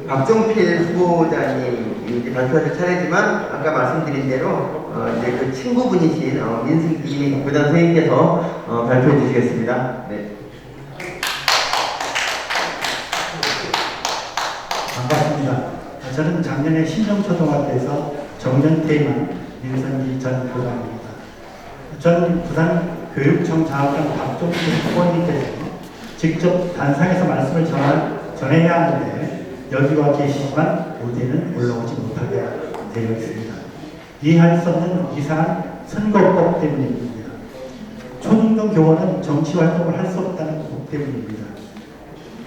박종필 후보자님 이제 발표하실 차례지만 아까 말씀드린 대로 이제 그 친구분이신 민승기 부단 선생님께서 발표해 주시겠습니다. 네. 반갑습니다. 저는 작년에 신정초등학교에서 정년퇴임한 민선기 전 교장입니다. 전 부산교육청 장학관 박종필 후보님께서 직접 단상에서 말씀을 전해야 하는데 여기와 계시지만 무대는 올라오지 못하게 되어 있습니다. 이해할 수 없는 이상한 선거법 때문입니다. 초중등 교원은 정치활동을 할 수 없다는 법 때문입니다.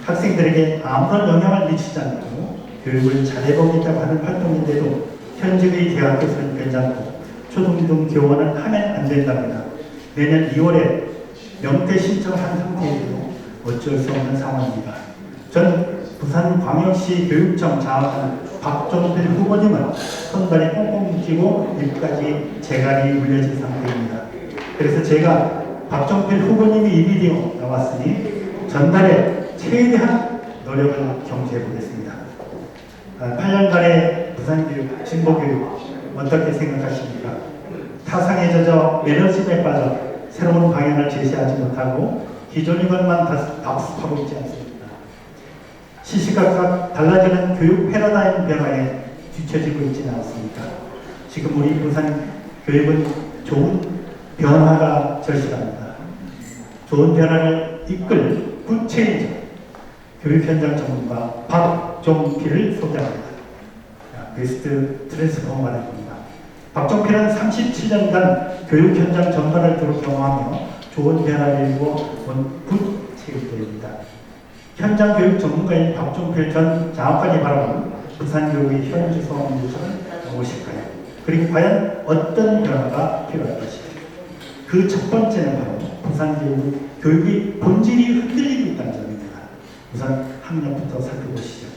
학생들에게 아무런 영향을 미치지 않고 교육을 잘해보겠다고 하는 활동인데도 현직의 대학교에서는 괜찮고 초중등 교원은 하면 안 된답니다. 내년 2월에 명퇴 신청을 한 상태이고 어쩔 수 없는 상황입니다. 전 부산광역시 교육청 장학관 박종필 후보님은 손발이 꽁꽁 묶이고 입까지 재갈이 물려진 상태입니다. 그래서 제가 박종필 후보님이 입이 되어 나왔으니 전달에 최대한 노력을 경주해 보겠습니다. 8년간의 부산교육, 진보교육 어떻게 생각하십니까? 타상에 젖어 매너즘에 빠져 새로운 방향을 제시하지 못하고 기존의 것만 답습하고 있지 않습니다. 시시각각 달라지는 교육 패러다임 변화에 뒤처지고 있지는 않습니까? 지금 우리 부산 교육은 좋은 변화가 절실합니다. 좋은 변화를 이끌 구체적 교육 현장 전문가 박종필을 소개합니다. 베스트 트랜스포머가 됩니다. 박종필은 37년간 교육 현장 전반을 두루 경험하며 좋은 변화를 이루어 온 굿체육대입니다. 현장 교육 전문가인 박종필 전 장학관이 바라보는 부산교육의 현주 소원 요소는 무엇일까요? 그리고 과연 어떤 변화가 필요할 것일까요? 그 첫 번째는 바로 부산교육의 본질이 흔들리고 있다는 점입니다. 우선 학력부터 살펴보시죠.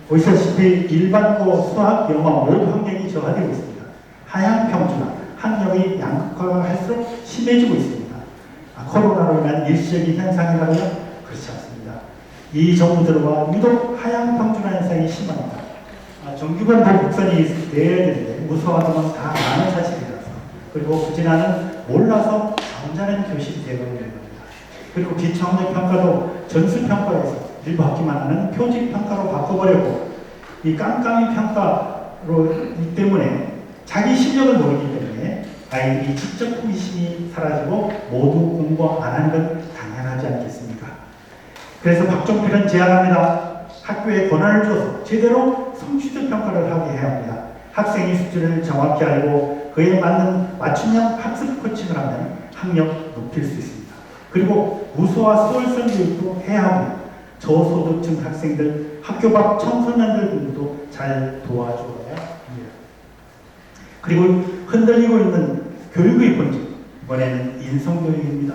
보시다시피 일반고, 수학, 영어 모두 학력이 저하되고 있습니다. 하향 평준화, 학력의 양극화가 할수록 심해지고 있습니다. 코로나로 인한 일시적인 현상이라고요? 그렇지 않습니다. 이 정부 들어와 유독 하향 평준화 현상이 심합니다. 정규반 복선이 내야 되는데 무서워하면 다 아는 사실이라서, 그리고 부진하는 몰라서 잠자는 교실이 되어버리는 겁니다. 그리고 기초학력 평가도 전수 평가에서 일부 학기만 하는 표직 평가로 바꿔버렸고, 이 깜깜이 평가로이기 때문에 자기 실력을 모르기 때문에 아이들이 직접 호기심이 사라지고 모두 공부 안 하는 건 당연하지 않겠습니까? 그래서 박종필은 제안합니다. 학교에 권한을 줘서 제대로 성취도 평가를 하게 해야 합니다. 학생의 수준을 정확히 알고 그에 맞는 맞춤형 학습 코칭을 하면 학력 높일 수 있습니다. 그리고 우수와 수월성 교육도 해야 합니다. 저소득층 학생들, 학교 밖 청소년들 공부도 잘 도와줘야 합니다. 그리고 흔들리고 있는 교육의 본질, 이번에는 인성교육입니다.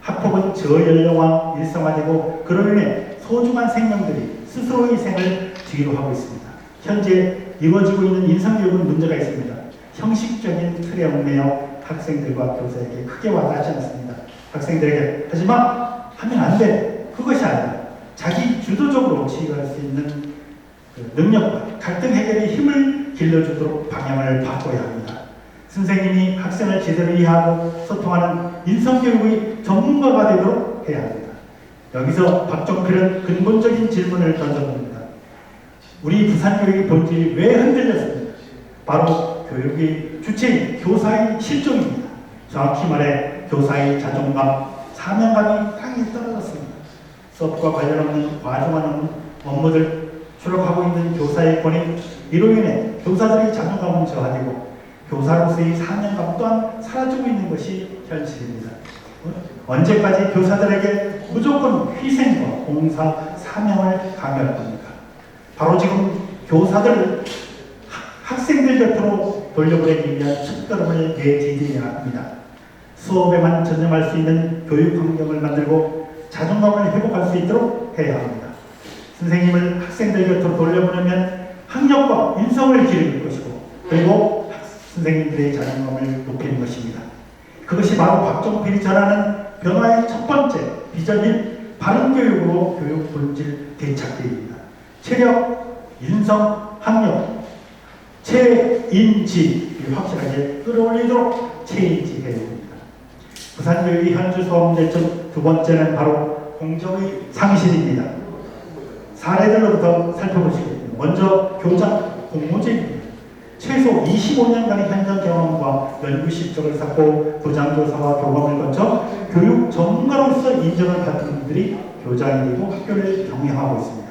학폭은 저연령화, 일상화되고 그로 인해 소중한 생명들이 스스로의 생을 뒤로 하고 있습니다. 현재 이루어지고 있는 인성교육은 문제가 있습니다. 형식적인 틀에 얽매여 학생들과 교사에게 크게 와닿지 않습니다. 학생들에게 하지마! 하면 안 돼! 그것이 아니라 자기 주도적으로 지휘할 수 있는 능력과 갈등 해결의 힘을 길러주도록 방향을 바꿔야 합니다. 선생님이 학생을 제대로 이해하고 소통하는 인성교육의 전문가가 되도록 해야 합니다. 여기서 박종필은 근본적인 질문을 던져봅니다. 우리 부산교육의 본질이 왜 흔들렸습니까? 바로 교육의 주체인 교사의 실종입니다. 정확히 말해 교사의 자존감, 사명감이 땅에 떨어졌습니다. 수업과 관련 없는 과중한 업무들 추락하고 있는 교사의 권위, 이로 인해 교사들의 자존감은 저하되고 교사로서의 사명감 또한 사라지고 있는 것이 현실입니다. 언제까지 교사들에게 무조건 희생과 봉사, 사명을 강요할 겁니까? 바로 지금 교사들을 학생들 곁으로 돌려보내기 위한 첫걸음을 내디뎌야 합니다. 수업에만 전념할 수 있는 교육 환경을 만들고 자존감을 회복할 수 있도록 해야 합니다. 선생님을 학생들 곁으로 돌려보내면 학력과 인성을 기를 것이고, 그리고 선생님들의 자존감을 높이는 것입니다. 그것이 바로 박종필이 전하는 변화의 첫 번째 비전인 바른 교육으로 교육 본질 대착계획입니다. 체력, 인성, 학력, 체인지 확실하게 끌어올리도록 체인지 교육입니다. 부산교육의 현주 수업 문제점 두 번째는 바로 공정의 상실입니다. 사례들로부터 살펴보시겠습니다. 먼저 교장 공모제입니다. 최소 25년간의 현장 경험과 연구 실적을 쌓고 도장조사와 교감을 거쳐 교육 전문가로서 인정을 받은 분들이 교장이 되고 학교를 경영하고 있습니다.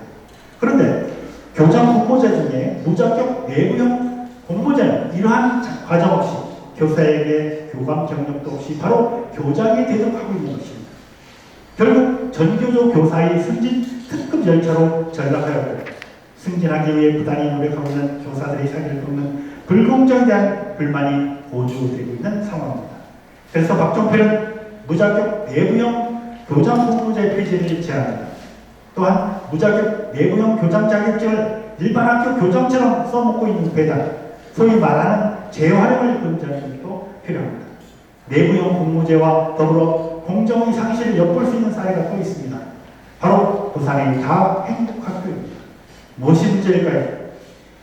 그런데 교장 공모제 중에 무자격 내부형 공모제는 이러한 과정 없이 교사에게 교감 경력도 없이 바로 교장이 대접하고 있는 것입니다. 결국 전교조 교사의 승진 특급 열차로 전락하였고 승진하기 위해 부단히 노력하고 있는 교사들의 사기를 돕는 불공정에 대한 불만이 고조되고 있는 상황입니다. 그래서 박종필은 무자격 내부형 교장 공모제 폐지를 제안합니다. 또한 무자격 내부형 교장 자격증을 일반 학교 교장처럼 써먹고 있는 배당, 소위 말하는 재활용을 금지하는 것도 필요합니다. 내부형 공모제와 더불어 공정의 상실을 엿볼 수 있는 사례가 또 있습니다. 바로 부산의 다행복학교입니다. 무엇이 문제일까요?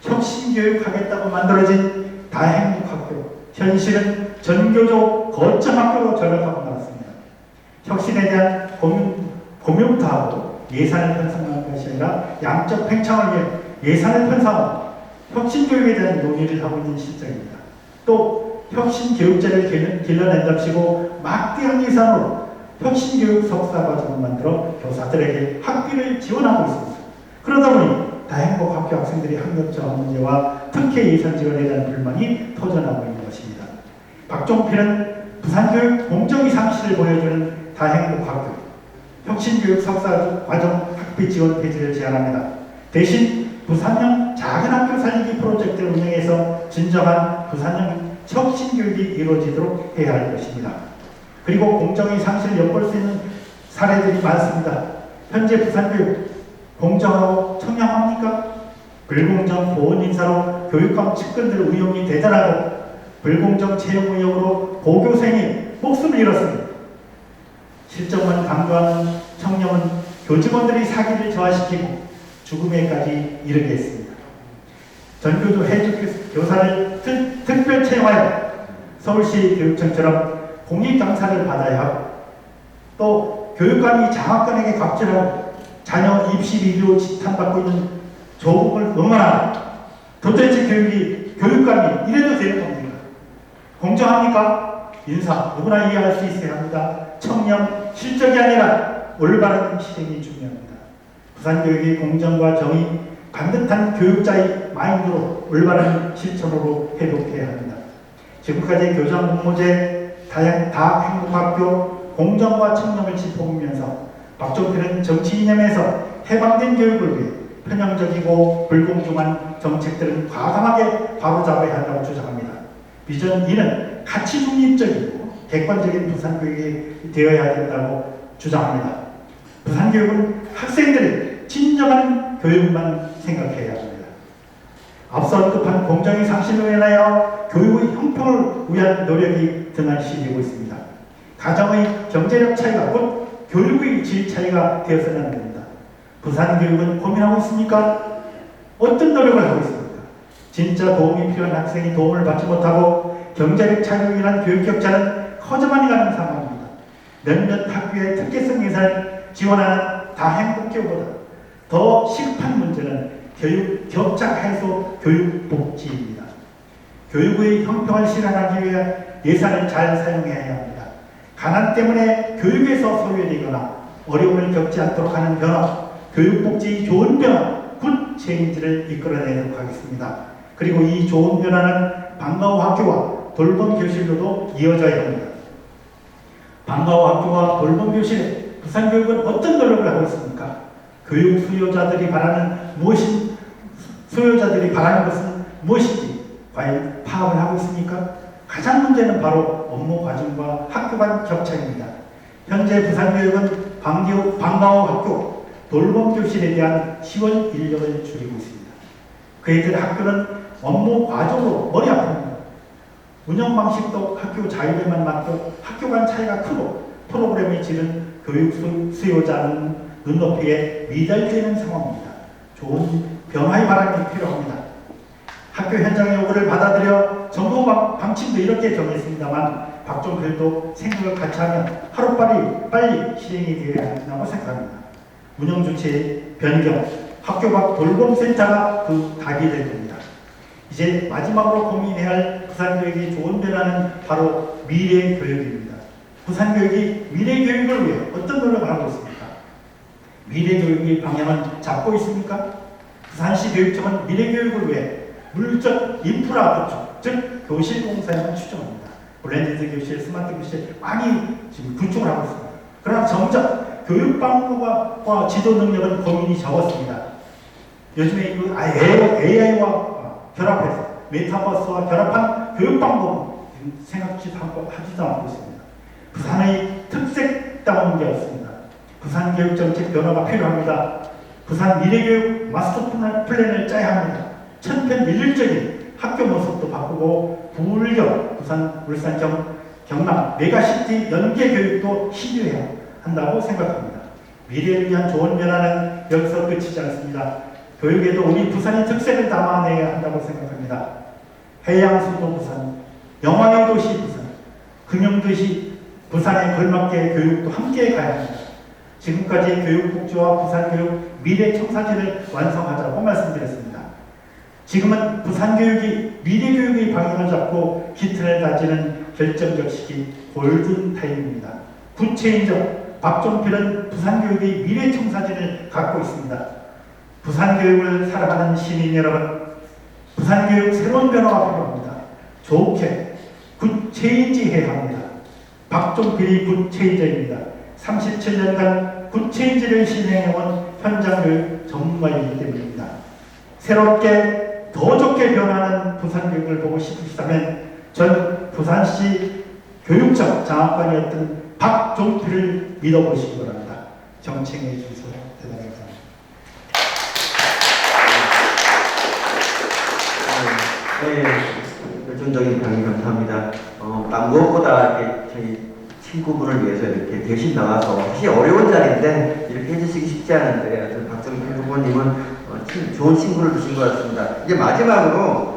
혁신교육하겠다고 만들어진 다행복학교, 현실은 전교조 거점학교로 전락하고 말았습니다. 혁신에 대한 고민부터 하고 예산을 편성하는 것이 아니라 양적 팽창을 위해 예산을 편성하고 혁신교육에 대한 논의를 하고 있는 실정입니다. 또 혁신교육제를 길러낸답시고 막대한 예산으로 혁신교육 석사과정을 만들어 교사들에게 학비를 지원하고 있습니다. 그러다 보니 다행복학교 학생들이 학력 저하 문제와 특혜 예산 지원에 대한 불만이 터져나오고 있는 것입니다. 박종필은 부산교육 공정의 상실을 보여주는 다행복학교, 혁신교육 석사과정 학비 지원 폐지를 제안합니다. 대신 부산형 작은 학교 살리기 프로젝트를 운영해서 진정한 부산형 혁신교육이 이루어지도록 해야 할 것입니다. 그리고 공정의 상실을 엿볼 수 있는 사례들이 많습니다. 현재 부산교육 공정하고 청렴합니까? 불공정 보훈 인사로 교육감 측근들 의혹이 대단하고 불공정 채용 의혹으로 고교생이 목숨을 잃었습니다. 실정만 강조하는 청렴은 교직원들이 사기를 저하시키고 죽음에까지 이르게 했습니다. 전교조 해직 교사를 특별 채용하여 서울시 교육청처럼 공익감사를 받아야 하고 또 교육감이 장학금에게 갑질하고 자녀 입시 비리로 지탄받고 있는 조국을 응원하는 도대체 교육감이 이래도 되는 겁니까? 공정합니까? 인사 누구나 이해할 수 있어야 합니다. 청렴, 실적이 아니라 올바른 실행이 중요합니다. 부산교육의 공정과 정의, 반듯한 교육자의 마인드로 올바른 실천으로 회복해야 합니다. 지금까지 교장 공모제, 다행복학교, 공정과 청렴을 짚어보면서 박종필은 정치 이념에서 해방된 교육을 위해 편향적이고 불공정한 정책들은 과감하게 바로잡아야 한다고 주장합니다. 비전 2는 가치 중립적이고 객관적인 부산교육이 되어야 된다고 주장합니다. 부산교육은 학생들이 진정한 교육만 생각해야 합니다. 앞서 언급한 공정의 상실로 인하여 교육의 형평을 위한 노력이 등한시되고 있습니다. 가정의 경제력 차이가 곧 교육의 질 차이가 되어서는 안 됩니다. 부산교육은 고민하고 있습니까? 어떤 노력을 하고 있습니까? 진짜 도움이 필요한 학생이 도움을 받지 못하고 경제력 차이로 인한 교육 격차는 커져만 가는 상황입니다. 몇몇 학교의 특혜성 예산을 지원하는 다행복교보다 더 시급한 문제는 교육 격차 해소 교육복지입니다. 교육의 형평을 실현하기 위해 예산을 잘 사용해야 합니다. 가난 때문에 교육에서 소외되거나 어려움을 겪지 않도록 하는 변화, 교육복지의 좋은 변화, 굿 체인지를 이끌어내도록 하겠습니다. 그리고 이 좋은 변화는 방과후 학교와 돌봄 교실로도 이어져야 합니다. 방과후 학교와 돌봄 교실에 부산교육은 어떤 노력을 하고 있습니까? 교육 수요자들이 바라는 것은 무엇인지 과연 파악을 하고 있습니까? 가장 문제는 바로 업무 과정과 학교 간 격차입니다. 현재 부산교육은 방과후 학교, 돌봄 교실에 대한 지원 인력을 줄이고 있습니다. 그에 따라 학교는 업무 과정으로 머리 아픕니다. 운영 방식도 학교 자율에만 맡겨 학교 간 차이가 크고 프로그램의 질은 교육 수요자는 눈높이에 미달되는 상황입니다. 좋은 변화의 바람이 필요합니다. 학교 현장의 요구를 받아들여 정부 방침도 이렇게 정했습니다만 박종필도 생각을 같이 하면 하루빨리 실행이 되어야 한다고 생각합니다. 운영 주체의 변경, 학교 밖 돌봄센터가 그 답이 될 겁니다. 이제 마지막으로 고민해야 할 부산교육의 좋은 변화는 바로 미래교육입니다. 부산교육이 미래교육을 위해 어떤 노력을 하고 있습니까? 미래교육의 방향은 잡고 있습니까? 부산시 교육청은 미래교육을 위해 물적 인프라 구축, 즉 교실 공사에만 추정합니다. 블렌디드 교실, 스마트 교실 많이 지금 구축을 하고 있습니다. 그러나 정작 교육 방법과 지도 능력은 고민이 적었습니다. 요즘에 그 AI와 결합해서 메타버스와 결합한 교육 방법은 생각지도 하지도 않고 있습니다. 부산의 특색다운 게 없습니다. 부산 교육 정책 변화가 필요합니다. 부산 미래교육 마스터 플랜을 짜야 합니다. 천편일률적인 학교 모습도 바꾸고 부울경, 부산, 울산, 경남 메가시티 연계 교육도 시도해야 한다고 생각합니다. 미래를 위한 좋은 변화는 여기서 끝이지 않습니다. 교육에도 우리 부산의 특색을 담아내야 한다고 생각합니다. 해양수도 부산, 영화의 도시 부산, 금융도시 부산에 걸맞게 교육도 함께 가야 합니다. 지금까지 교육복지와 부산교육 미래청사진을 완성하자고 말씀드렸습니다. 지금은 부산교육이 미래교육의 방향을 잡고 기틀을 다지는 결정적 시기 골든타임입니다. 구체인적 박종필은 부산교육의 미래청사진을 갖고 있습니다. 부산교육을 사랑하는 시민 여러분, 부산교육 새로운 변화가 필요합니다. 좋게 굿체인지해야 합니다. 박종필이 굿체인저입니다. 37년간 굿체인지를 실행해온 현장교육 전문가이기 때문입니다. 새롭게 더 좋게 변하는 부산교육을 보고 싶으시다면 전 부산시 교육청 장학관이었던 박종필을 믿어보시기 바랍니다. 정치행해 주셔서 대단히 감사합니다. 네, 열정적인 강의 감사합니다. 무엇보다 이렇게 저희 친구분을 위해서 이렇게 대신 나와서 사실 어려운 자리인데 이렇게 해주시기 쉽지 않은데 박정필 후보님은 좋은 친구를 두신 것 같습니다. 이제 마지막으로